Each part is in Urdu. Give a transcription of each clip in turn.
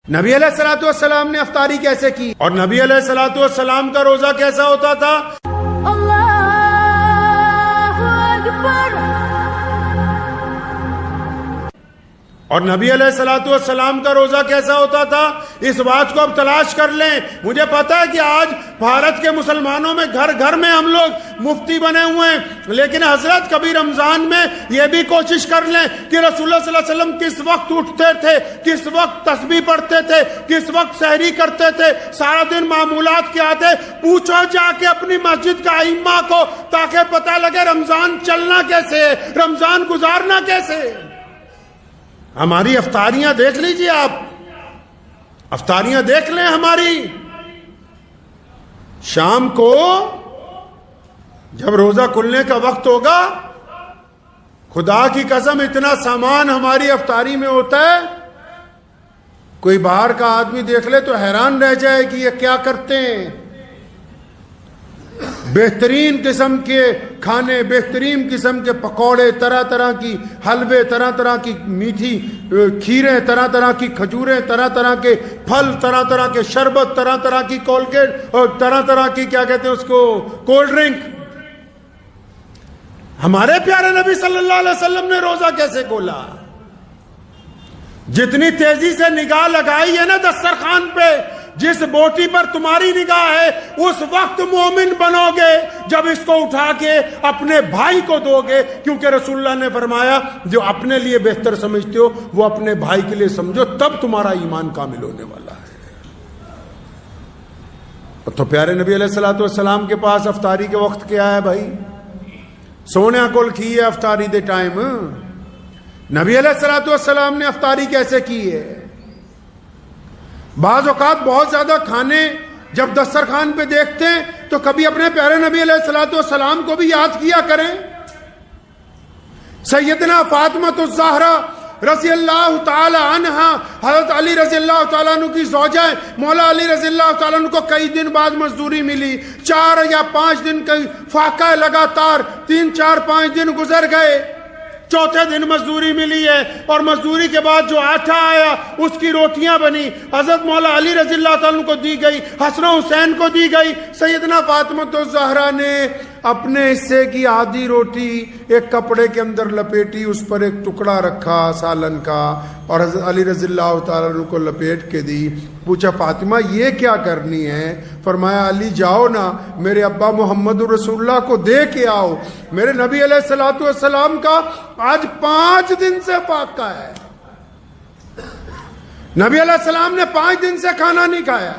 نبی علیہ الصلوۃ والسلام نے افطاری کیسے کی اور نبی علیہ الصلوۃ والسلام کا روزہ کیسا ہوتا تھا؟ اللہ اکبر۔ اور نبی علیہ الصلوۃ والسلام کا روزہ کیسا ہوتا تھا؟ اس بات کو اب تلاش کر لیں۔ مجھے پتا ہے کہ آج بھارت کے مسلمانوں میں گھر گھر میں ہم لوگ مفتی بنے ہوئے ہیں، لیکن حضرت کبھی رمضان میں یہ بھی کوشش کر لیں کہ رسول اللہ صلی اللہ علیہ وسلم کس وقت اٹھتے تھے، کس وقت تسبیح پڑھتے تھے، کس وقت سحری کرتے تھے، سارا دن معمولات کیا تھے۔ پوچھو جا کے اپنی مسجد کا ائمہ کو، تاکہ پتہ لگے رمضان چلنا کیسے ہے، رمضان گزارنا کیسے ہے۔ ہماری افطاریاں دیکھ لیجئے، آپ افطاریاں دیکھ لیں ہماری۔ شام کو جب روزہ کھلنے کا وقت ہوگا، خدا کی قسم اتنا سامان ہماری افطاری میں ہوتا ہے، کوئی باہر کا آدمی دیکھ لے تو حیران رہ جائے کہ یہ کیا کرتے ہیں۔ بہترین قسم کے کھانے، بہترین قسم کے پکوڑے، طرح طرح کی حلوے، طرح طرح کی میٹھی کھیریں، طرح طرح کی کھجوریں، طرح طرح کے پھل، طرح طرح کے شربت، طرح طرح کی کولگیٹ اور طرح طرح کی کیا کہتے ہیں اس کو، کولڈ ڈرنک۔ ہمارے پیارے نبی صلی اللہ علیہ وسلم نے روزہ کیسے کھولا؟ جتنی تیزی سے نگاہ لگائی ہے نا دسترخوان پہ، جس بوٹی پر تمہاری نگاہ ہے اس وقت مومن بنو گے جب اس کو اٹھا کے اپنے بھائی کو دو گے، کیونکہ رسول اللہ نے فرمایا جو اپنے لیے بہتر سمجھتے ہو وہ اپنے بھائی کے لیے سمجھو، تب تمہارا ایمان کامل ہونے والا ہے۔ تو پیارے نبی علیہ الصلوۃ والسلام کے پاس افطاری کے وقت کیا ہے بھائی؟ سونے کول کی ہے افطاری دے ٹائم۔ نبی علیہ الصلوۃ والسلام نے افطاری کیسے کی ہے؟ بعض اوقات بہت زیادہ کھانے جب دسترخوان پہ دیکھتے ہیں تو کبھی اپنے پیارے نبی علیہ الصلوۃ والسلام کو بھی یاد کیا کریں۔ سیدنا فاطمہ الزہرا رضی اللہ تعالی عنہا، حضرت علی رضی اللہ تعالیٰ عنہ کی زوجہ، مولا علی رضی اللہ تعالیٰ عنہ کو کئی دن بعد مزدوری ملی، 4 یا 5 دن کا فاقہ لگاتار، 3 4 5 دن گزر گئے، چوتھے دن مزدوری ملی ہے، اور مزدوری کے بعد جو آٹا آیا اس کی روٹیاں بنی، حضرت مولا علی رضی اللہ تعالیٰ عنہ کو دی گئی، حسن و حسین کو دی گئی۔ سیدنا فاطمہ الزہرا نے اپنے حصے کی آدھی روٹی ایک کپڑے کے اندر لپیٹی، اس پر ایک ٹکڑا رکھا سالن کا، اور حضرت علی رضی اللہ تعالیٰ عنہ کو لپیٹ کے دی۔ پوچھا فاطمہ یہ کیا کرنی ہے؟ فرمایا علی جاؤ نا میرے ابا محمد رسول اللہ کو دے کے آؤ، میرے نبی علیہ الصلوۃ والسلام کا آج 5 دن سے فاقہ ہے، نبی علیہ السلام نے 5 دن سے کھانا نہیں کھایا۔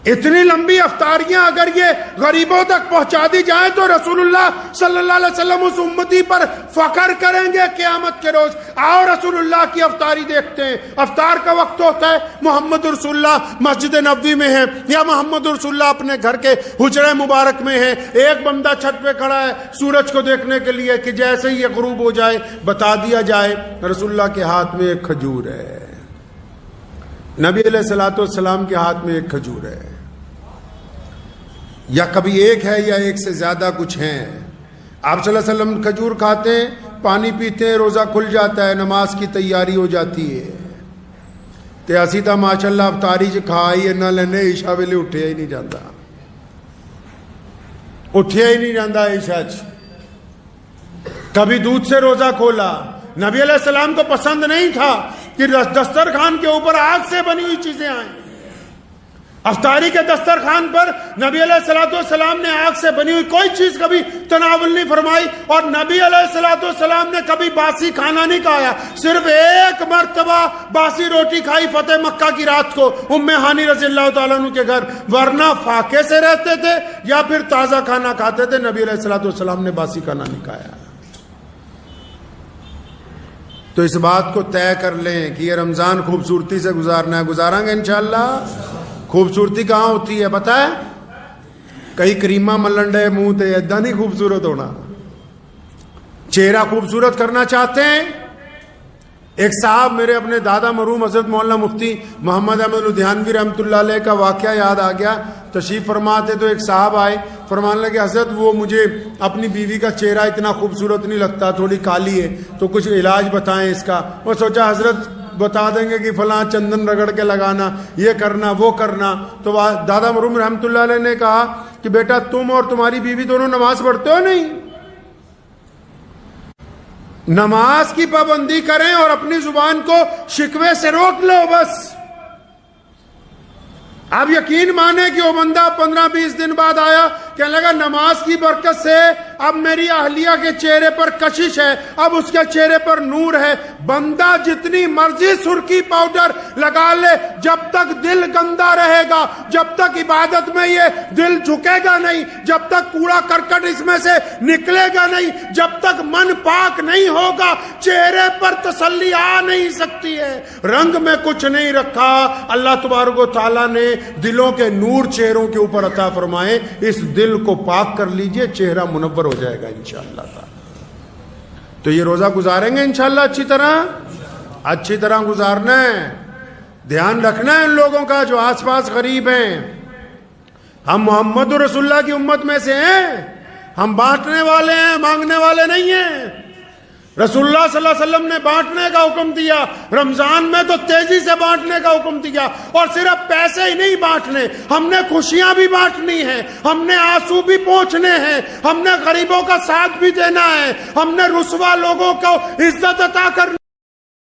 اتنی لمبی افطاریاں اگر یہ غریبوں تک پہنچا دی جائیں تو رسول اللہ صلی اللہ علیہ وسلم اس امتی پر فخر کریں گے قیامت کے روز۔ آؤ رسول اللہ کی افطاری دیکھتے ہیں۔ افطار کا وقت ہوتا ہے، محمد رسول اللہ مسجد نبوی میں ہے یا محمد رسول اللہ اپنے گھر کے حجرہ مبارک میں ہے، ایک بندہ چھت پہ کھڑا ہے سورج کو دیکھنے کے لیے کہ جیسے ہی یہ غروب ہو جائے بتا دیا جائے رسول اللہ کے ہاتھ میں ایک کھجور ہے، نبی علیہ الصلوۃ والسلام کے ہاتھ میں ایک کھجور ہے، یا کبھی ایک ہے یا ایک سے زیادہ کچھ ہیں۔ آپ صلی اللہ علیہ وسلم کھجور کھاتے ہیں، پانی پیتے ہیں، روزہ کھل جاتا ہے، نماز کی تیاری ہو جاتی ہے، تے اسی تا ماشاءاللہ افطاری چ کھائی نہ لینے عشاء ویلے اٹھیا ہی نہیں جاتا، اٹھیا ہی نہیں جاتا عشاء چ۔ کبھی دودھ سے روزہ کھولا، نبی علیہ السلام کو پسند نہیں تھا کہ دسترخوان کے اوپر آگ سے بنی ہوئی چیزیں آئیں۔ افطاری کے دسترخوان پر نبی علیہ الصلوۃ والسلام نے آگ سے بنی ہوئی کوئی چیز کبھی تناول نہیں فرمائی، اور نبی علیہ الصلوۃ والسلام نے کبھی باسی کھانا نہیں کھایا، صرف ایک مرتبہ باسی روٹی کھائی فتح مکہ کی رات کو ام ہانی رضی اللہ تعالیٰ عنہ کے گھر، ورنہ فاقے سے رہتے تھے یا پھر تازہ کھانا کھاتے تھے۔ نبی علیہ الصلوۃ والسلام نے باسی کھانا نہیں کھایا۔ تو اس بات کو طے کر لیں کہ یہ رمضان خوبصورتی سے گزارنا ہے، گزاریں گے انشاءاللہ۔ خوبصورتی کہاں ہوتی ہے پتہ ہے؟ کئی کریمہ ملنڈے منہ تے ایدہ نہیں خوبصورت ہونا۔ چہرہ خوبصورت کرنا چاہتے ہیں؟ ایک صاحب میرے اپنے دادا مرحوم حضرت مولانا مفتی محمد احمد لدھیانوی رحمۃ اللہ علیہ کا واقعہ یاد آ گیا۔ تشریف فرماتے تو ایک صاحب آئے، فرمانے لگے حضرت وہ مجھے اپنی بیوی کا چہرہ اتنا خوبصورت نہیں لگتا، تھوڑی کالی ہے، تو کچھ علاج بتائیں اس کا۔ وہ سوچا حضرت بتا دیں گے کہ فلاں چندن رگڑ کے لگانا، یہ کرنا وہ کرنا. تو دادا مرحوم رحمۃ اللہ علیہ نے کہا کہ بیٹا تم اور تمہاری بیوی دونوں نماز پڑھتے ہو نہیں؟ نماز کی پابندی کریں اور اپنی زبان کو شکوے سے روک لو بس. آپ یقین مانیں کہ وہ بندہ 15-20 دن بعد آیا، کہنے لگا نماز کی برکت سے اب میری اہلیہ کے چہرے پر کشش ہے، اب اس کے چہرے پر نور ہے. بندہ جتنی مرضی سرخی پاؤڈر لگا لے، جب تک دل گندا رہے گا، جب تک عبادت میں یہ دل جھکے گا نہیں، جب تک کوڑا کرکٹ اس میں سے نکلے گا نہیں، جب تک من پاک نہیں ہوگا، چہرے پر تسلی آ نہیں سکتی ہے. رنگ میں کچھ نہیں رکھا، اللہ تبارک و تعالیٰ نے دلوں کے نور چہروں کے اوپر عطا فرمائے. اس دل کو پاک کر لیجئے، چہرہ منور ہو جائے گا انشاءاللہ تعالی. تو یہ روزہ گزاریں گے انشاءاللہ اچھی طرح گزارنا ہے. دھیان رکھنا ہے ان لوگوں کا جو آس پاس غریب ہیں. ہم محمد رسول اللہ کی امت میں سے ہیں، ہم بانٹنے والے ہیں، مانگنے والے نہیں ہیں. رسول اللہ صلی اللہ علیہ وسلم نے بانٹنے کا حکم دیا، رمضان میں تو تیزی سے بانٹنے کا حکم دیا. اور صرف پیسے ہی نہیں بانٹنے، ہم نے خوشیاں بھی بانٹنی ہیں، ہم نے آنسو بھی پہنچنے ہیں، ہم نے غریبوں کا ساتھ بھی دینا ہے، ہم نے رسوا لوگوں کو عزت عطا کرنی